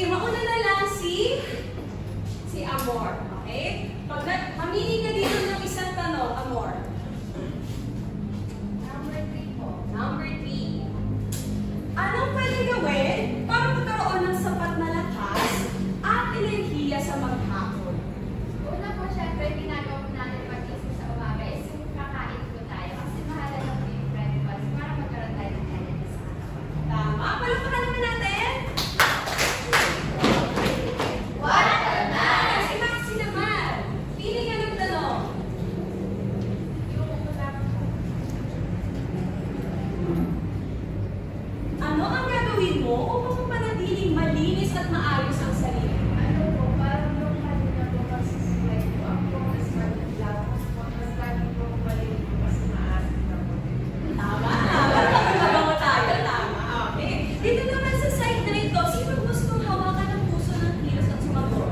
Sige, mauna na lang si Amor. Okay? Pag mamili ka dito ng isang tanong, Amor. Number 3 po. Number 3. Anong pwede gawin para magkaroon ng sapat na lakas at enerhiya sa maghapon? Una po, syempre, ginagawa po natin pag-isip sa umaga is yung kakain po tayo. Kasi mahalaga po yung breakfast para magkaroon tayo ng energy sa katawan. Tama. Palakpakan naman natin. Water na! Si Maxi naman. Pili ka ng tanong. Yung una po. Ano ang gagawin mo upang mapanatiling malinis at maayos ang sarili? Ano po, parang yung kanina po kasi sweat po. Ako po mas maglaw. Mas lagi po maliit po kasi maasin na po. Tama. Mabango tayo. Tama. Okay. Dito naman sa side na ito, sino gustong hawakan ng puso ng kilos at sumagot?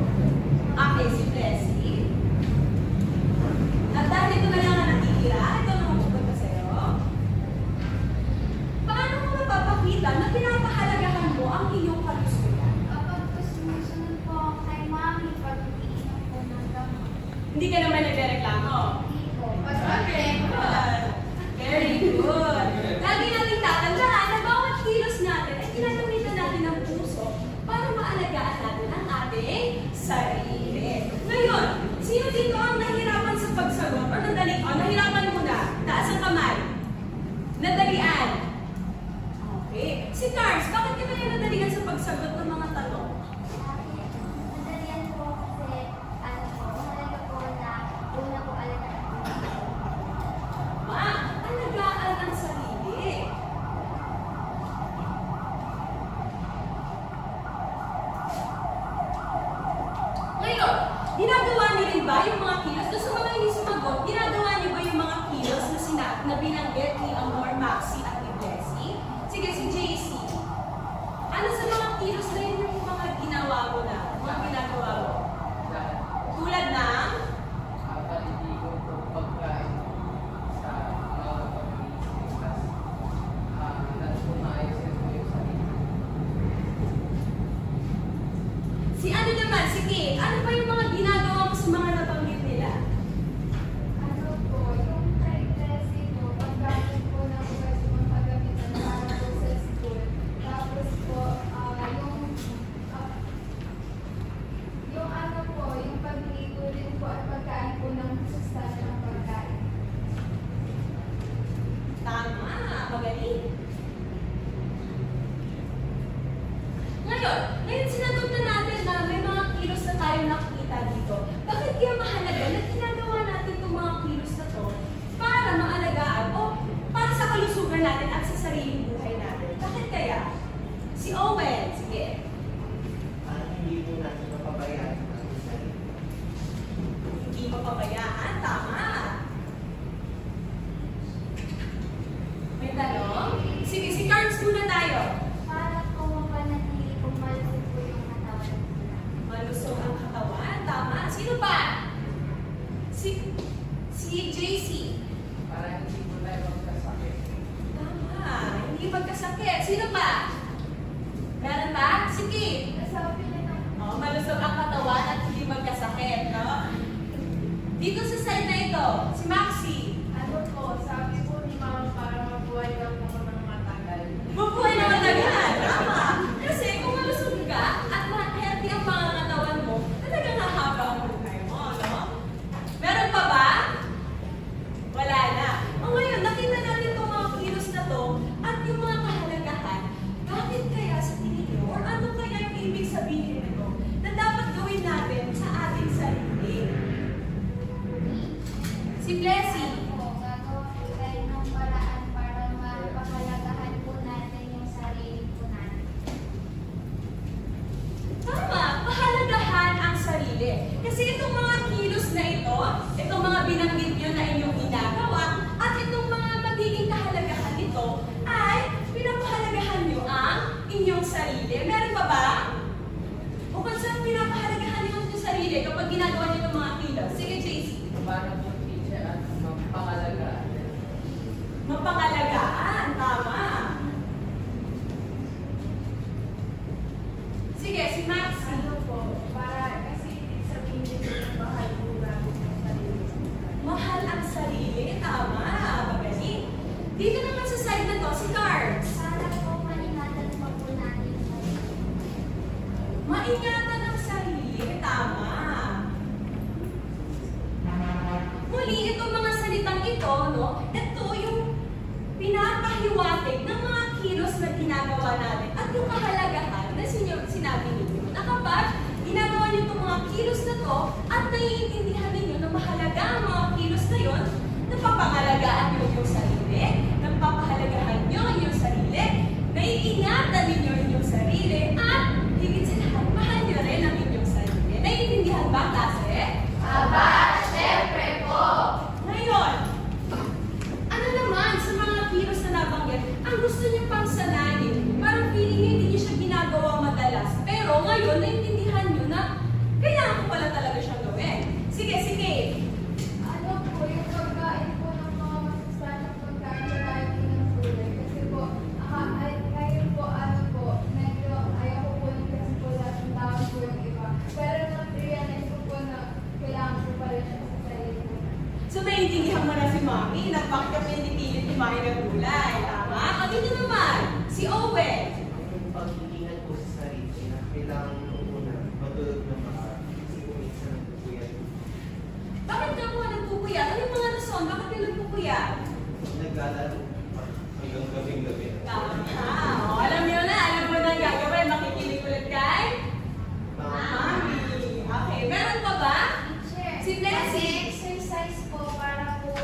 Okay, si Leslie. At dahil ito na lang ang natitira, ito na mapupunta sa'yo. Paano mo mapapakita na pinapahalagahan mo ang iyong kalusugan? Kapag po sumusunod po kay mami, pag iinom po ng gamot. Hindi ka naman nagreklamo. Hindi po. Pag Okay, good. Very good. Lagi natin tatandaan na bawat kilos natin ay ginagamitan natin ng puso para maalagaan natin ang ating sarili. Ngayon, sino dito ang nahirapan sa pagsagot? O nahirapan muna? Taas ang kamay. Nadalian. Okay. Si Cars, bakit ka kaya nadalian sa pagsagot ng mga tanong? Madalian po kasi, ano po, mahalaga po na una po alagaan po. Alagaan ang sarili. Ngayon, ginagawa niyo rin ba yung mga kilos? Doon sa mga hindi sumagot, ginagawa niyo ba yung mga kilos na binanggit ni Amor, Maxi at ni Blessy? Sige, si JC. Ano sa mga kilos na yun yung mga ginawa mo na? Mga ginagawa mo? Tulad ng? Paliligo po pagkain sa mga pag-iisip nagpumayos po yung sarili. Si ano naman? Si Kate. Ano ba yung mga ginagawa mo sa mga nabanggit nila? Ano po, yung pregnancy po, paggamit po ng ugas po paggamitan para po sa school. Tapos po, yung ano po, yung pagligo din po at pagkain po ng sustansya ng pagkain. Tama. Magaling. Ngayon sinagot na natin na may mga kilos na tayo nakikita dito. Bakit kaya mahalaga na ginagawa natin itong mga kilos na to para maalagaan o para sa kalusugan natin at sa sariling buhay natin? Bakit kaya? Si Owen, sige. Hindi po natin mapabayaan ang sarili. Hindi mapabayaan. Tama. May tanong? Sige, si Cards muna tayo. Para po mapanatili po malusog po yung katawan nila. Malusog ang katawan. Tama. Sino pa? Si JC. Para hindi po tayo magkasakit. Tama. Hindi magkasakit. Sino pa? Meron ba? Si Kate. Nasabi na lang. Oh, malusog ang katawan at hindi magkasakit, no? Dito sa side na ito, si Maxi. Ano po, sabi po ni Mama para mabuhay lang po ng matagal. Mabuhay na matagal. Tama. Kasi kung malusog ka at healthy ang pangangatawan mo, talagang hahaba ang buhay mo, no? Meron pa ba? Wala na. O ngayon, nakita natin itong mga kilos na to at yung mga kahalagahan. Bakit kaya sa tingin nyo, or ano kaya yung ibig sabihin nito na dapat gawin natin sa ating sarili? Si Blessy. Gagawa po tayo ng paraan para mapahalagahan po natin yung sarili po natin. Tama, pahalagahan ang sarili. Kasi itong mga kilos na ito, itong mga binanggit nyo na inyong ginagawa, at itong mga magiging kahalagahan nito, ay pinapahalagahan nyo ang inyong sarili. Meron pa ba? Bukod sa pinapahalagahan nyo ang inyong sarili kapag ginagawa nyo itong mga kilos. Sige, JC. Para po teacher at ingatan ang sarili. Tama. Muli, itong mga salitang ito, no? Ito yung pinapahiwatig ng mga kilos na ginagawa natin at yung kahalagahan na sinabi ninyo na kapag ginagawa niyo itong mga kilos na to at naiintindihan ninyo na mahalaga ang mga kilos na yon, napapangalagaan niyo yung sarili, napapahalagahan niyo ang inyong sarili, naiingatan ninyo ang inyong sarili, at higit sa lahat, mahal niyo rin ang inyong sarili. Naiintindihan ba, klase? Aba, syempre po. Ngayon, ano naman sa mga kilos na nabanggit, ang gusto niyo pang sanayin, parang feeling niyo hindi niyo siya ginagawa madalas, pero ngayon, naiintindihan niyo na kailangan ko pala talaga siyang gawin. Sige, sige. Ano po, yung pagkain po ng mga masustansyang pagkain na tayo pinagsulay. Kasi po, ngayon po, ano po, medyo ayaw ko po yung kasi po lahat ng tao po yung iba. Pero na-realize ko po na kailangan ko pala siya sa sarili ko. So, naiintindihan mo na si Mami na bakit ka pinipilit kumain ng gulay. Tama? At ito naman, si Owen. Yung pag-iingat po sa sarili na kailangan mo muna matulog ng maaari. Kasi kung minsan nagpupuyat, Bakit ka mo nagpupuyat? Ano yung mga rason? Bakit ka nagpupuyat? naglalaro hanggang gabing-gabi. Tama. O, alam niyo na ang gagawin. Makikinig ulit kay Mami. Okay, meron pa ba? Teacher, Si Blessing. exercise po para po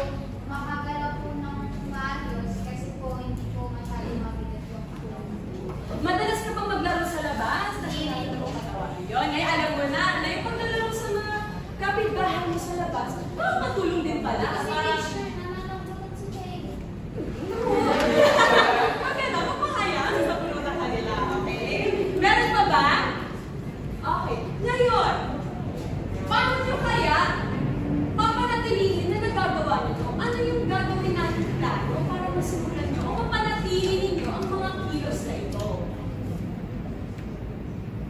makagalaw po ng maayos kasi po hindi po masyadong mabigat yung katawan. Madalas ka bang maglaro sa labas? Nakikita mo katawan. Yun, ay alam mo na yung paglalaro sa mga kapitbahay mo sa labas, makakatulong din pala. Kasi Para teacher, nananambulan si Jay. maganda, mapakayaan sa pulutan kanila, okay? Meron pa ba? Okay. Ngayon, paano nyo kaya papanatilihin na nagagawa nyo? Ano yung gagawin natin plano para masimulan nyo o mapanatili ninyo ang mga kilos na ito?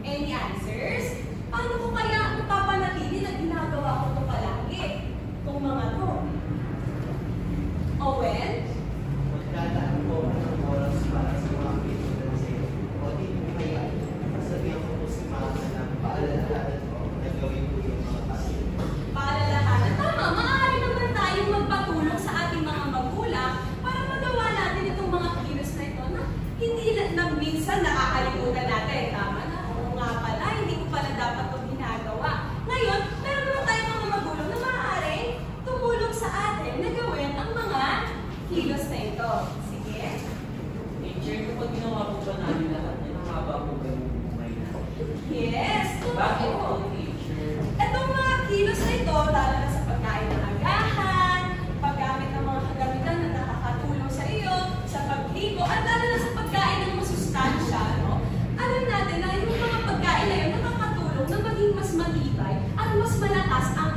Any answers? Paano ko kaya mapapanatili na ginagawa ko ito palagi? Itong mga to. Owen? Maglalaan po ng oras para sa mga pinuntan sa iyo. O di mo kaya, sabihan ko po si Mama na paalalahanan ko na gawin ko yung mga kasi. Paalalahanan. Tama, maaari naman tayong magpatulong sa ating mga magulang para magawa natin itong mga kilos na ito na hindi na minsan nakakalimutan natin. Tama na, oo nga pala, hindi ko pala dapat itong ginagawa. Ngayon, meron naman tayong mga magulang na maaari tumulong sa atin na gawin ang mga kilos na ito. Sige. Teacher, kapag ginawa po ba namin lahat yan, ang haba po ba yung buhay natin? Yes, Bakit po, totoo. teacher? Itong mga kilos na ito, lalo na sa pagkain ng agahan, paggamit ng mga kagamitan na nakakatulong sa iyo, sa pagligo, at lalo na sa pagkain ng masustansya, no? Alam natin na yung mga pagkain na yun nakakatulong na maging mas matibay at mas malakas ang